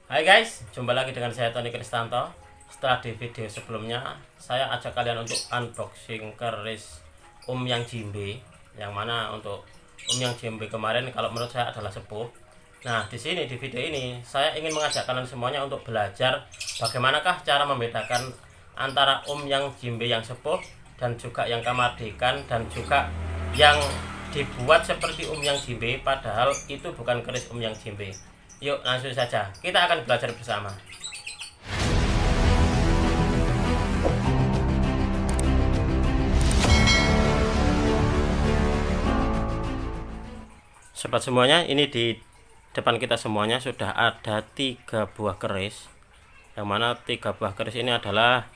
Hai guys, jumpa lagi dengan saya Tony Kristanto. Setelah di video sebelumnya, saya ajak kalian untuk unboxing keris Yang Jimbe, yang mana untuk Yang Jimbe kemarin kalau menurut saya adalah sepuh. Nah, di sini di video ini saya ingin mengajak kalian semuanya untuk belajar bagaimanakah cara membedakan antara Yang Jimbe yang sepuh dan juga yang Kamardikan dan juga yang dibuat seperti Yang Jimbe padahal itu bukan keris Yang Jimbe. Yuk langsung saja kita akan belajar bersama. Sobat semuanya, ini di depan kita semuanya sudah ada 3 buah keris, yang mana 3 buah keris ini adalah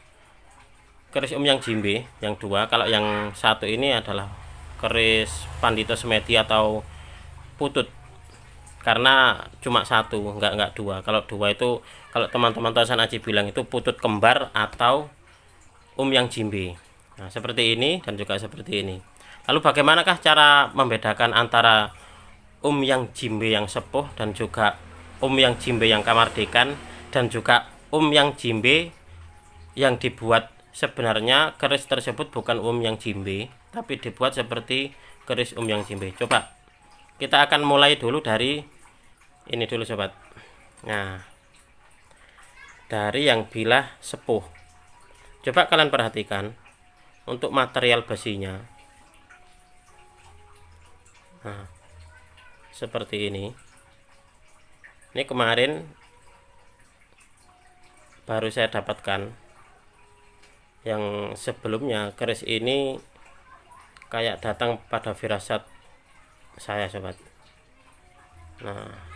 keris Yang Jimbe yang 2. Kalau yang satu ini adalah keris Pandito Semedi atau putut, karena cuma satu, enggak 2. Kalau 2 itu, kalau teman-teman Tosan Aji bilang itu putut kembar atau Yang Jimbe. Nah, seperti ini dan juga seperti ini. Lalu bagaimanakah cara membedakan antara Yang Jimbe yang sepuh dan juga Yang Jimbe yang Kamardikan dan juga Yang Jimbe yang dibuat sebenarnya keris tersebut bukan Yang Jimbe tapi dibuat seperti keris Yang Jimbe. Coba kita akan mulai dulu dari ini dulu sobat. Nah, dari yang bilah sepuh. Coba kalian perhatikan untuk material besinya. Nah, seperti ini. Ini kemarin baru saya dapatkan. Yang sebelumnya keris ini kayak datang pada firasat saya sobat. Nah,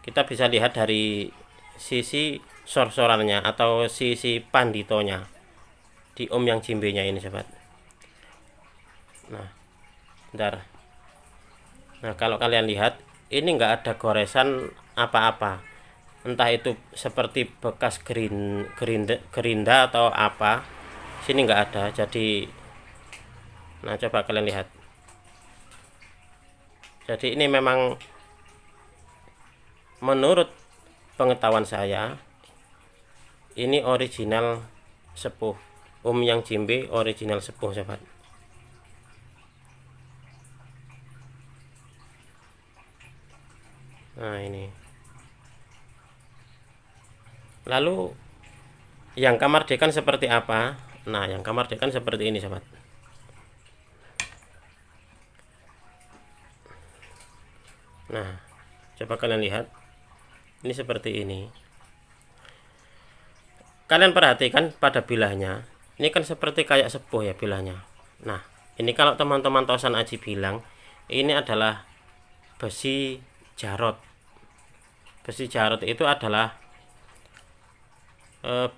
kita bisa lihat dari sisi sor-sorannya atau sisi panditonya di Yang Jimbe nya ini sobat. Nah, bentar. Nah, kalau kalian lihat ini enggak ada goresan apa-apa, entah itu seperti bekas gerinda atau apa, sini enggak ada. Jadi, nah coba kalian lihat. Jadi ini memang menurut pengetahuan saya ini original sepuh, Yang Jimbe original sepuh sobat. Nah, ini. Lalu yang Kamardikan seperti apa? Nah, yang Kamardikan seperti ini sobat. Nah, coba kalian lihat. Ini seperti ini. Kalian perhatikan pada bilahnya. Ini kan seperti kayak sepuh ya bilahnya. Nah, ini kalau teman-teman Tosan Aji bilang ini adalah besi jarot. Besi jarot itu adalah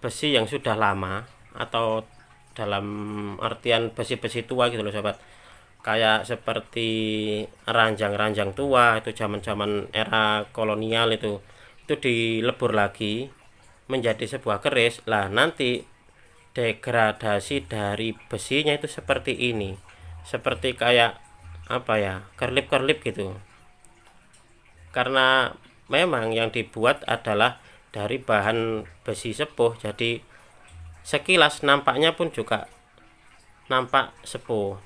besi yang sudah lama, atau dalam artian besi-besi tua gitu loh sobat. Kayak seperti ranjang-ranjang tua itu zaman-zaman era kolonial itu dilebur lagi menjadi sebuah keris. Lah nanti degradasi dari besinya itu seperti ini, seperti kayak apa ya, kerlip-kerlip gitu, karena memang yang dibuat adalah dari bahan besi sepuh. Jadi sekilas nampaknya pun juga nampak sepuh.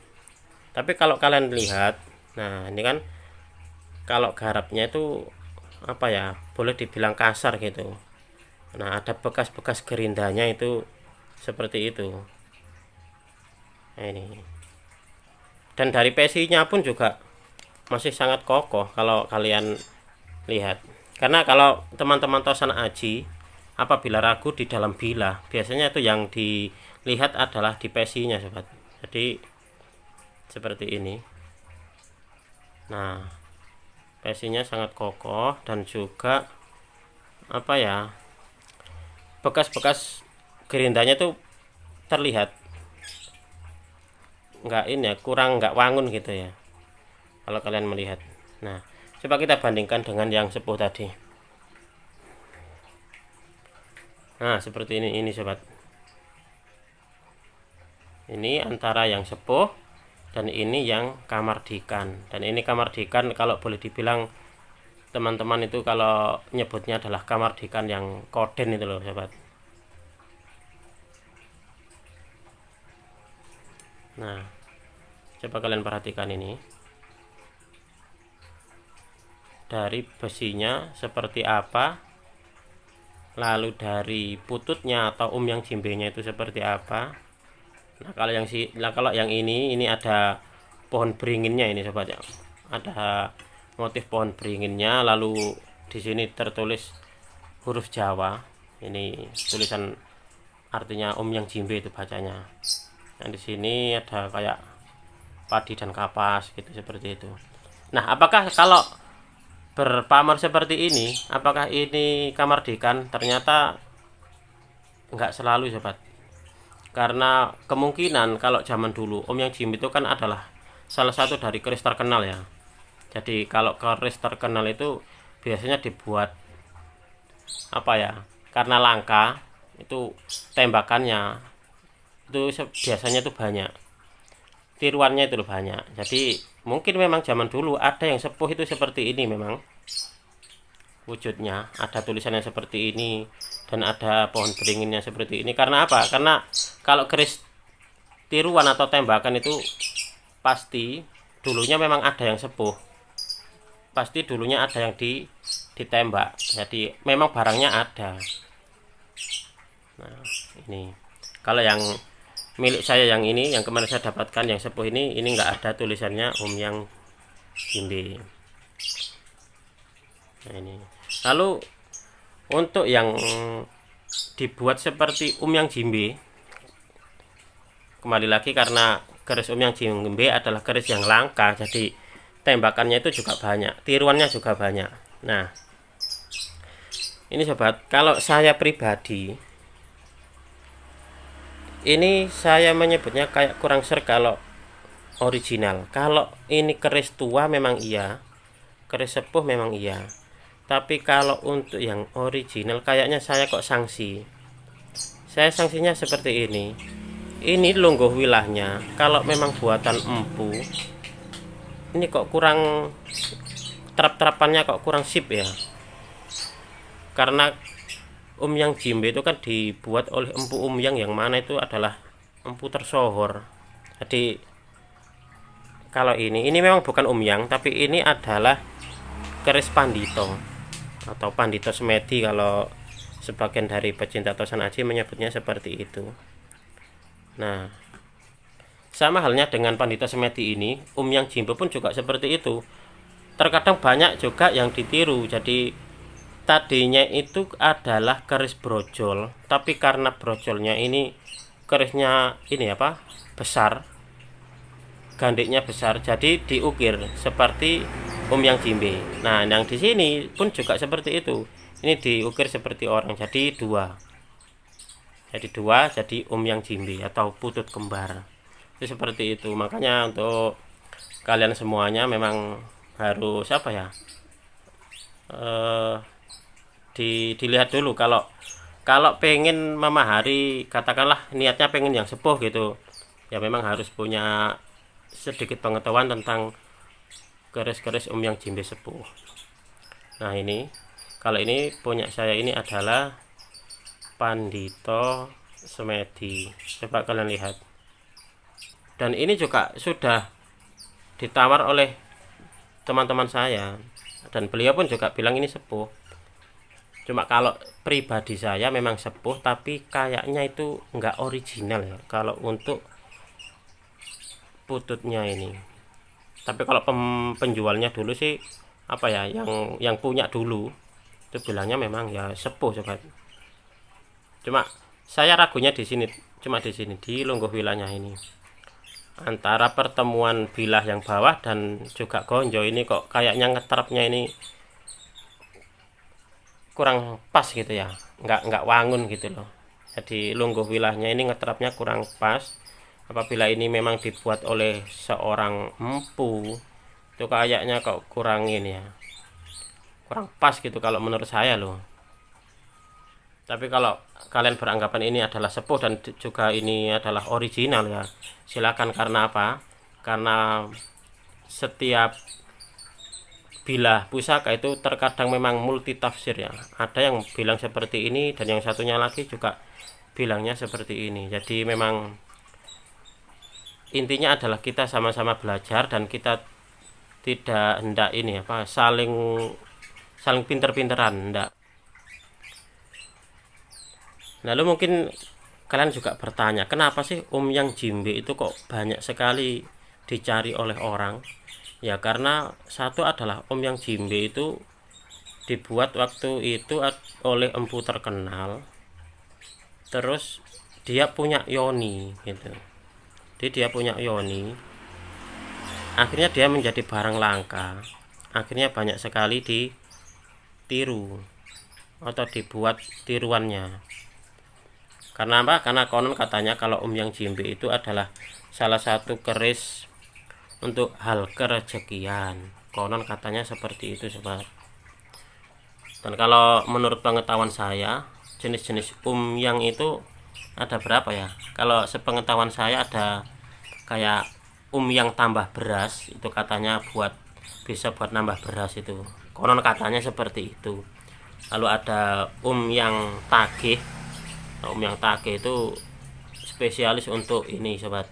Tapi kalau kalian lihat, nah ini kan kalau garapnya itu apa ya, boleh dibilang kasar gitu. Nah, ada bekas-bekas gerindanya itu seperti itu. Nah, ini. Dan dari pesinya pun juga masih sangat kokoh kalau kalian lihat. Karena kalau teman-teman Tosan Aji apabila ragu di dalam bilah, biasanya itu yang dilihat adalah di pesinya sobat. Jadi seperti ini. Nah, pesinya sangat kokoh dan juga apa ya, bekas-bekas gerindanya tuh terlihat nggak ini ya, kurang nggak wangun gitu ya kalau kalian melihat. Nah, coba kita bandingkan dengan yang sepuh tadi. Nah, seperti ini sobat. Ini antara yang sepuh dan ini yang Kamardikan. Dan ini Kamardikan kalau boleh dibilang teman-teman itu kalau nyebutnya adalah kamardikan yang koden itu loh sobat. Nah, coba kalian perhatikan ini. Dari besinya seperti apa, lalu dari pututnya atau yang jimbenya itu seperti apa. Nah, kalau yang ini ada pohon beringinnya ini sobat ya. Ada motif pohon beringinnya, lalu di sini tertulis huruf Jawa. Ini tulisan artinya yang jimbe itu bacanya. Nah, di sini ada kayak padi dan kapas gitu seperti itu. Nah, apakah kalau berpamor seperti ini, apakah ini kamardikan? Ternyata nggak selalu sobat, karena kemungkinan kalau zaman dulu yang jimbe itu kan adalah salah satu dari keris terkenal ya. Jadi kalau keris terkenal itu biasanya dibuat apa ya, karena langka itu tembakannya itu biasanya itu banyak, tiruannya itu banyak. Jadi mungkin memang zaman dulu ada yang sepuh itu seperti ini, memang wujudnya ada tulisannya seperti ini dan ada pohon beringinnya seperti ini. Karena apa? Karena kalau keris tiruan atau tembakan itu pasti dulunya memang ada yang sepuh, pasti dulunya ada yang ditembak, jadi memang barangnya ada. Nah, ini kalau yang milik saya yang ini, yang kemarin saya dapatkan yang sepuh ini nggak ada tulisannya yang jimbe. Nah, ini lalu untuk yang dibuat seperti yang jimbe, kembali lagi karena keris yang jimbe adalah keris yang langka, jadi tembakannya itu juga banyak, tiruannya juga banyak. Nah, ini sobat, kalau saya pribadi ini saya menyebutnya kayak kurang ser kalau original. Kalau ini keris tua memang iya, keris sepuh memang iya, tapi kalau untuk yang original kayaknya saya kok sanksi. Saya sanksinya seperti ini lungguh wilahnya kalau memang buatan empu, ini kok kurang, terap-terapannya kok kurang sip ya. Karena yang jimbe itu kan dibuat oleh empu yang mana itu adalah empu tersohor. Jadi kalau ini memang bukan tapi ini adalah keris pandito atau pandito semedi, kalau sebagian dari pecinta tosan aji menyebutnya seperti itu. Nah, sama halnya dengan pandito semedi ini, yang jimbe pun juga seperti itu. Terkadang banyak juga yang ditiru. Jadi tadinya itu adalah keris brojol, tapi karena brojolnya ini kerisnya ini apa, besar, gandiknya besar, jadi diukir seperti yang jimbe. Nah, yang di sini pun juga seperti itu. Ini diukir seperti orang, jadi dua, jadi yang jimbe atau putut kembar. Itu seperti itu. Makanya untuk kalian semuanya memang harus apa ya, dilihat dulu. Kalau pengen memahari, katakanlah niatnya pengen yang sepuh gitu ya, memang harus punya sedikit pengetahuan tentang keris-keris yang jimbe sepuh. Nah, ini kalau ini punya saya ini adalah pandito semedi, coba kalian lihat. Dan ini juga sudah ditawar oleh teman-teman saya dan beliau pun juga bilang ini sepuh. Cuma kalau pribadi saya memang sepuh, tapi kayaknya itu enggak original ya kalau untuk pututnya ini. Tapi kalau penjualnya dulu sih apa ya, yang punya dulu itu bilangnya memang ya sepuh sobat. Cuma saya ragunya di sini, di lungguh wilahnya ini, antara pertemuan bilah yang bawah dan juga gonjo ini kok kayaknya ngeterapnya ini kurang pas gitu ya, nggak wangun gitu loh. Jadi lungguh wilahnya ini ngeterapnya kurang pas. Apabila ini memang dibuat oleh seorang empu, itu kayaknya kok kurang ini ya, kurang pas gitu kalau menurut saya loh. Tapi kalau kalian beranggapan ini adalah sepuh dan juga ini adalah original ya silakan. Karena apa? Karena setiap bilah pusaka itu terkadang memang multi tafsir ya. Ada yang bilang seperti ini dan yang satunya lagi juga bilangnya seperti ini. Jadi memang intinya adalah kita sama-sama belajar dan kita tidak hendak ini apa saling pinter-pinteran, hendak. Lalu mungkin kalian juga bertanya, kenapa sih yang jimbe itu kok banyak sekali dicari oleh orang? Ya karena satu adalah yang jimbe itu dibuat waktu itu oleh empu terkenal. Terus dia punya yoni gitu. Jadi dia punya yoni. Akhirnya dia menjadi barang langka. Akhirnya banyak sekali ditiru atau dibuat tiruannya. Karena apa? Karena konon katanya kalau yang jimbe itu adalah salah satu keris untuk hal kerejekian. Konon katanya seperti itu sobat. Dan kalau menurut pengetahuan saya, jenis-jenis yang itu ada berapa ya? Kalau sepengetahuan saya ada kayak yang tambah beras, itu katanya bisa buat nambah beras itu. Konon katanya seperti itu. Lalu ada yang tagih. Yang tagih itu spesialis untuk ini sobat,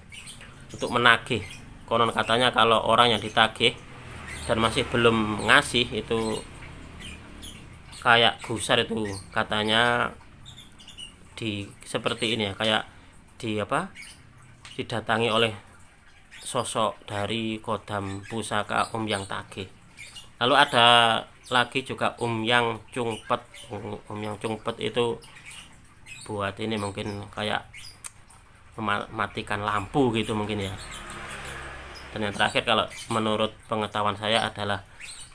untuk menagih. Konon katanya kalau orang yang ditagih dan masih belum ngasih itu kayak gusar itu katanya seperti ini ya, kayak didatangi oleh sosok dari kodam pusaka yang tagih. Lalu ada lagi juga yang cungpet. Yang cungpet itu buat ini mungkin kayak mematikan lampu gitu mungkin ya. Dan yang terakhir kalau menurut pengetahuan saya adalah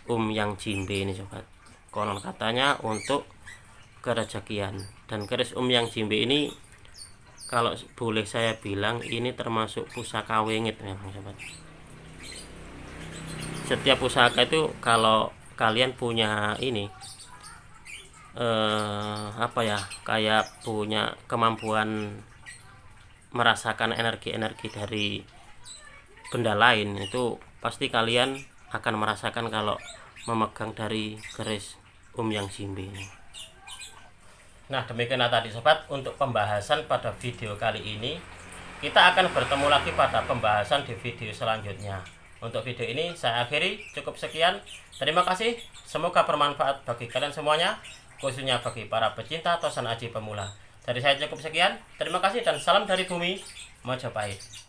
yang jimbe ini sobat. Konon katanya untuk kerejekian. Dan keris yang jimbe ini kalau boleh saya bilang ini termasuk pusaka wengit memang sobat. Setiap pusaka itu kalau kalian punya ini kayak punya kemampuan merasakan energi-energi dari benda lain, itu pasti kalian akan merasakan kalau memegang dari keris yang jimbe ini. Nah demikianlah tadi sobat untuk pembahasan pada video kali ini. Kita akan bertemu lagi pada pembahasan di video selanjutnya. Untuk video ini saya akhiri, cukup sekian. Terima kasih, semoga bermanfaat bagi kalian semuanya, khususnya bagi para pecinta Tosan Aji pemula. Dari saya cukup sekian, terima kasih dan salam dari bumi Majapahit.